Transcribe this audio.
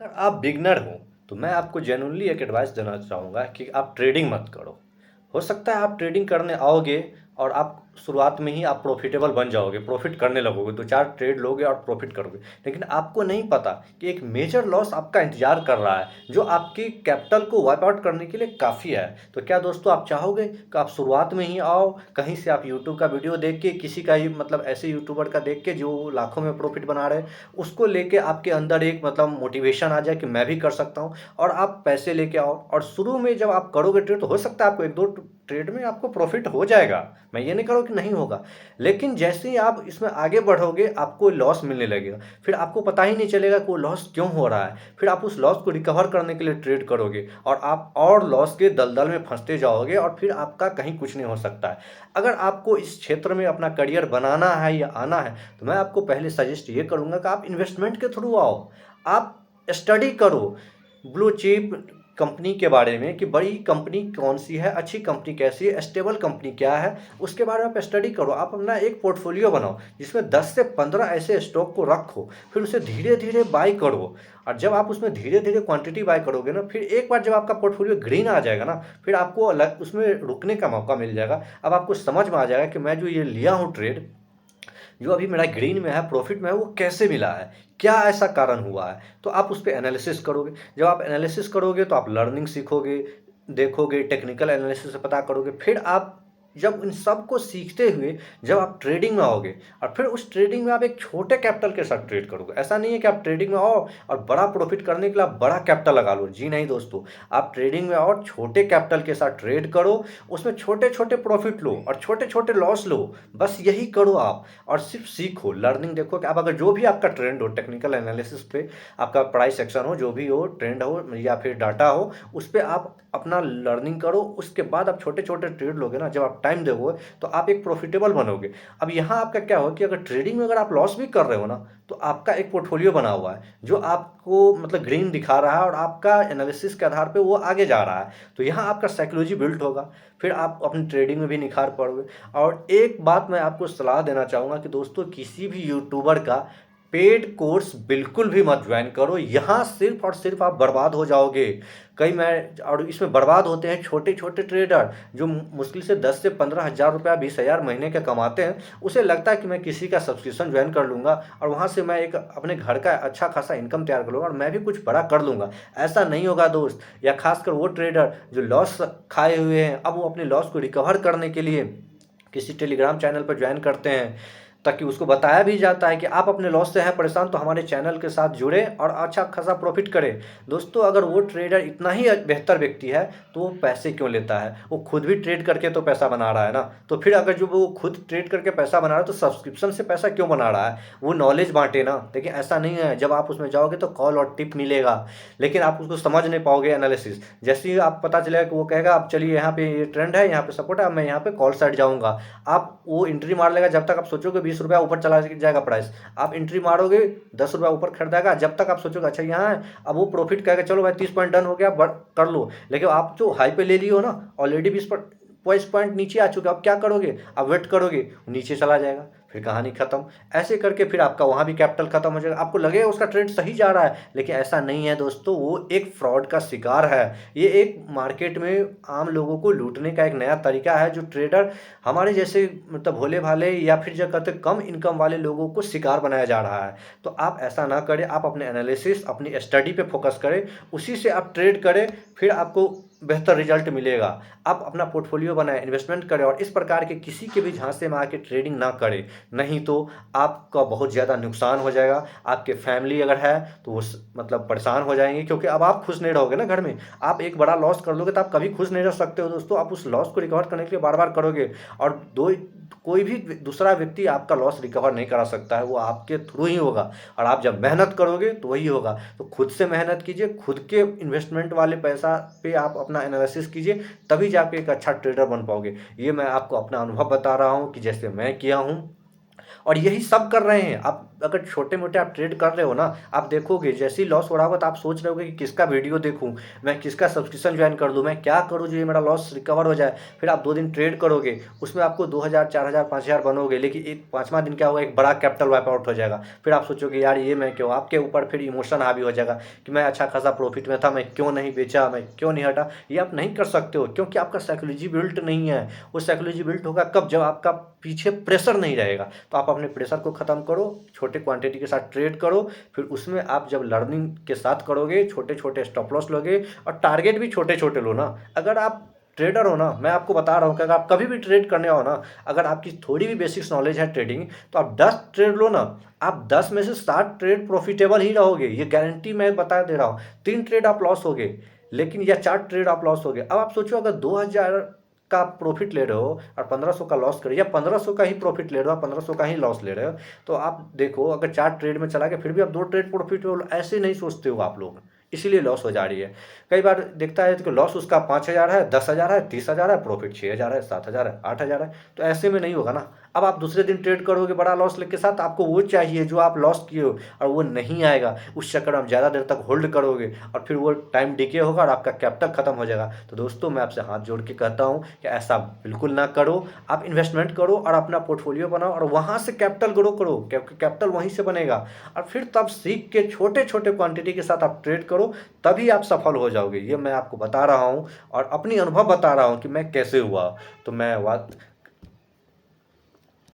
अगर आप बिगनर हो तो मैं आपको जेन्युइनली एक एडवाइस देना चाहूँगा कि आप ट्रेडिंग मत करो। हो सकता है आप ट्रेडिंग करने आओगे और आप शुरुआत में ही आप प्रॉफिटेबल बन जाओगे, प्रॉफिट करने लगोगे, 2-4 ट्रेड लोगे और प्रॉफिट करोगे। लेकिन आपको नहीं पता कि एक मेजर लॉस आपका इंतज़ार कर रहा है, जो आपकी कैपिटल को वाइप आउट करने के लिए काफ़ी है। तो क्या दोस्तों आप चाहोगे कि आप शुरुआत में ही आओ, कहीं से आप यूट्यूब का वीडियो देख के, किसी का ही मतलब ऐसे यूट्यूबर का देख के जो लाखों में प्रॉफिट बना रहे हैं, उसको लेके आपके अंदर एक मतलब मोटिवेशन आ जाए कि मैं भी कर सकता हूँ और आप पैसे लेके आओ और शुरू में जब आप करोगे ट्रेड तो हो सकता है आपको 1-2 ट्रेड में आपको प्रॉफिट हो जाएगा। मैं ये नहीं कह रहा हूँ कि नहीं होगा। लेकिन जैसे ही आप इसमें आगे बढ़ोगे आपको लॉस मिलने लगेगा। फिर आपको पता ही नहीं चलेगा कि वो लॉस क्यों हो रहा है। फिर आप उस लॉस को रिकवर करने के लिए ट्रेड करोगे और आप और लॉस के दलदल में फँसते जाओगे और फिर आपका कहीं कुछ नहीं हो सकता है। अगर आपको इस क्षेत्र में अपना करियर बनाना है या आना है तो मैं आपको पहले सजेस्ट ये करूँगा कि आप इन्वेस्टमेंट के थ्रू आओ। आप स्टडी करो ब्लू चिप कंपनी के बारे में कि बड़ी कंपनी कौन सी है, अच्छी कंपनी कैसी है, स्टेबल कंपनी क्या है, उसके बारे में आप स्टडी करो। आप अपना एक पोर्टफोलियो बनाओ जिसमें 10 से 15 ऐसे स्टॉक को रखो, फिर उसे धीरे-धीरे बाय करो और जब आप उसमें धीरे-धीरे क्वांटिटी बाय करोगे ना, फिर एक बार जब आपका पोर्टफोलियो ग्रीन आ जाएगा ना, फिर आपको अलग उसमें रुकने का मौका मिल जाएगा। अब आपको समझ में आ जाएगा कि मैं जो ये लिया हूँ ट्रेड, जो अभी मेरा ग्रीन में है, प्रॉफिट में है, वो कैसे मिला है? क्या ऐसा कारण हुआ है? तो आप उस पे एनालिसिस करोगे। जब आप एनालिसिस करोगे तो आप लर्निंग सीखोगे, देखोगे, टेक्निकल एनालिसिस से पता करोगे। फिर आप जब इन सब को सीखते हुए जब आप ट्रेडिंग में आओगे और फिर उस ट्रेडिंग में आप एक छोटे कैपिटल के साथ ट्रेड करोगे। ऐसा नहीं है कि आप ट्रेडिंग में आओ और बड़ा प्रॉफिट करने के लिए आप बड़ा कैपिटल लगा लो। जी नहीं दोस्तों, आप ट्रेडिंग में आओ, छोटे कैपिटल के साथ ट्रेड करो, उसमें छोटे-छोटे प्रॉफिट लो और छोटे-छोटे लॉस लो। बस यही करो आप। और सिर्फ सीखो, लर्निंग देखो कि आप अगर जो भी आपका ट्रेंड हो, टेक्निकल एनालिसिस पे आपका प्राइस एक्शन हो, जो भी हो, ट्रेंड हो या फिर डाटा हो, उस पे आप अपना लर्निंग करो। उसके बाद आप छोटे-छोटे ट्रेड लोगे ना, जब आप टाइम दोगे तो आप एक प्रॉफिटेबल बनोगे। अब यहाँ आपका क्या हो कि अगर ट्रेडिंग में अगर आप लॉस भी कर रहे हो ना, तो आपका एक पोर्टफोलियो बना हुआ है, जो आपको मतलब ग्रीन दिखा रहा है और आपका एनालिसिस के आधार पे वो आगे जा रहा है। तो यहाँ आपका साइकोलॉजी बिल्ड होगा, फिर आप अपनी ट्रेडिंग में भी निखार पाओगे। और एक बात मैं आपको सलाह देना चाहूँगा कि दोस्तों किसी भी यूट्यूबर का पेड कोर्स बिल्कुल भी मत ज्वाइन करो। यहाँ सिर्फ़ और सिर्फ़ आप बर्बाद हो जाओगे। कई मैं और इसमें बर्बाद होते हैं छोटे-छोटे ट्रेडर जो मुश्किल से 10 से 15,000 रुपया 20,000 महीने का कमाते हैं। उसे लगता है कि मैं किसी का सब्सक्रिप्शन ज्वाइन कर लूँगा और वहाँ से मैं एक अपने घर का अच्छा खासा इनकम तैयार कर लूँगा और मैं भी कुछ बड़ा कर लूँगा। ऐसा नहीं होगा दोस्त। या ख़ासकर वो ट्रेडर जो लॉस खाए हुए हैं, अब वो अपने लॉस को रिकवर करने के लिए किसी टेलीग्राम चैनल पर ज्वाइन करते हैं, ताकि उसको बताया भी जाता है कि आप अपने लॉस से हैं परेशान तो हमारे चैनल के साथ जुड़ें और अच्छा खासा प्रॉफिट करें। दोस्तों अगर वो ट्रेडर इतना ही बेहतर व्यक्ति है तो वो पैसे क्यों लेता है? वो खुद भी ट्रेड करके तो पैसा बना रहा है ना। तो फिर अगर जो वो खुद ट्रेड करके पैसा बना रहा है तो सब्सक्रिप्शन से पैसा क्यों बना रहा है? वो नॉलेज बाँटे ना। देखिए ऐसा नहीं है, जब आप उसमें जाओगे तो कॉल और टिप मिलेगा, लेकिन आप उसको समझ नहीं पाओगे एनालिसिस। जैसे ही आप पता चलेगा कि वो कहेगा आप चलिए यहाँ पे ये ट्रेंड है, यहाँ पे सपोर्ट है, अब मैं यहाँ पे कॉल साइड जाऊँगा। आप वो एंट्री मार लेगा जब तक आप सोचोगे 20 रुपया ऊपर चला जाएगा प्राइस। आप एंट्री मारोगे 10 रुपया ऊपर खरीदेगा, जब तक आप सोचोगे अच्छा यहाँ है, अब वो प्रॉफिट कहेगा चलो भाई 30 पॉइंट डन हो गया कर लो। लेकिन आप जो हाई पे ले लिए हो ना, ऑलरेडी 20 पॉइंट नीचे आ चुके, अब क्या करोगे? आप वेट करोगे, नीचे चला जाएगा, फिर कहानी खत्म। ऐसे करके फिर आपका वहाँ भी कैपिटल खत्म हो जाएगा। आपको लगेगा उसका ट्रेड सही जा रहा है, लेकिन ऐसा नहीं है दोस्तों, वो एक फ्रॉड का शिकार है। ये एक मार्केट में आम लोगों को लूटने का एक नया तरीका है, जो ट्रेडर हमारे जैसे मतलब भोले-भाले या फिर जो कहते हैं कम इनकम वाले लोगों को शिकार बनाया जा रहा है। तो आप ऐसा ना करें, आप अपने एनालिसिस, अपनी स्टडी पे फ़ोकस करें, उसी से आप ट्रेड करें, फिर आपको बेहतर रिजल्ट मिलेगा। आप अपना पोर्टफोलियो बनाएँ, इन्वेस्टमेंट करें और इस प्रकार के किसी के भी झांसे में आके ट्रेडिंग ना करें। नहीं तो आपका बहुत ज़्यादा नुकसान हो जाएगा। आपके फैमिली अगर है तो वो मतलब परेशान हो जाएँगे, क्योंकि अब आप खुश नहीं रहोगे ना घर में। आप एक बड़ा लॉस कर लोगे तो आप कभी खुश नहीं रह सकते हो दोस्तों। आप उस लॉस को रिकवर करने के लिए बार-बार करोगे और कोई भी दूसरा व्यक्ति आपका लॉस रिकवर नहीं करा सकता है, वो आपके थ्रू ही होगा। और आप जब मेहनत करोगे तो वही होगा। तो खुद से मेहनत कीजिए, खुद के इन्वेस्टमेंट वाले पैसा पे आप अपना एनालिसिस कीजिए, तभी जाके एक अच्छा ट्रेडर बन पाओगे। ये मैं आपको अपना अनुभव बता रहा हूँ कि जैसे मैं किया हूँ और यही सब कर रहे हैं। आप अगर छोटे-मोटे आप ट्रेड कर रहे हो ना, आप देखोगे जैसे ही लॉस हो रहा होगा तो आप सोच रहे होगे कि किसका वीडियो देखूँ, मैं किसका सब्सक्रिप्शन जॉइन कर दूँ, मैं क्या करूँ जो ये मेरा लॉस रिकवर हो जाए। फिर आप 2 दिन ट्रेड करोगे, उसमें आपको 2000, 4000, 5000 बनोगे, लेकिन एक 5वाँ दिन क्या होगा, एक बड़ा कैपिटल वाइप आउट हो जाएगा। फिर आप सोचोगे यार ये मैं क्यों, आपके ऊपर फिर इमोशन हावी हो जाएगा कि मैं अच्छा खासा प्रॉफिट में था, मैं क्यों नहीं बेचा, मैं क्यों नहीं हटा। ये आप नहीं कर सकते हो क्योंकि आपका साइकोलॉजी बिल्ट नहीं है। वो साइकोलॉजी बिल्ट होगा कब, जब आपका पीछे प्रेशर नहीं रहेगा। तो आप अपने प्रेशर को ख़त्म करो, छोटे क्वांटिटी के साथ ट्रेड करो, फिर उसमें आप जब लर्निंग के साथ करोगे, छोटे छोटे स्टॉप लॉस लोगे और टारगेट भी छोटे छोटे लो ना। अगर आप ट्रेडर हो ना, मैं आपको बता रहा हूँ कि अगर आप कभी भी ट्रेड करने आओ ना, अगर आपकी थोड़ी भी बेसिक्स नॉलेज है ट्रेडिंग, तो आप 10 ट्रेड लो ना, आप 10 में से 7 ट्रेड प्रॉफिटेबल ही रहोगे, ये गारंटी मैं बता दे रहा हूँ। 3 ट्रेड आप लॉस होगे, लेकिन या 4 ट्रेड आप लॉस होगे। अब आप सोचो अगर 2000 का प्रॉफिट ले रहे हो और 1500 का लॉस कर, या 1500 का ही प्रॉफिट ले रहे हो, 1500 का ही लॉस ले रहे हो, तो आप देखो अगर 4 ट्रेड में चला गया फिर भी आप 2 ट्रेड प्रॉफिट हो, ऐसे नहीं सोचते हो आप लोग, इसीलिए लॉस हो जा रही है। कई बार देखता है कि लॉस उसका 5000 है, 10,000 है, 30,000 है, प्रॉफिट 6000 है, 7000 है, 8000 है, तो ऐसे में नहीं होगा ना। अब आप दूसरे दिन ट्रेड करोगे बड़ा लॉस के साथ, आपको वो चाहिए जो आप लॉस किए हो और वो नहीं आएगा, उस चक्कर में आप ज़्यादा देर तक होल्ड करोगे और फिर वो टाइम डिके होगा और आपका कैपिटल खत्म हो जाएगा। तो दोस्तों मैं आपसे हाथ जोड़ के कहता हूँ कि ऐसा बिल्कुल ना करो। आप इन्वेस्टमेंट करो और अपना पोर्टफोलियो बनाओ और वहाँ से कैपिटल ग्रो करो, क्योंकि कैपिटल वहीं से बनेगा। और फिर तब सीख के छोटे छोटे क्वांटिटी के साथ आप ट्रेड करो, तभी आप सफल हो जाओगे। ये मैं आपको बता रहा हूँ और अपनी अनुभव बता रहा हूँ कि मैं कैसे हुआ। तो मैं बात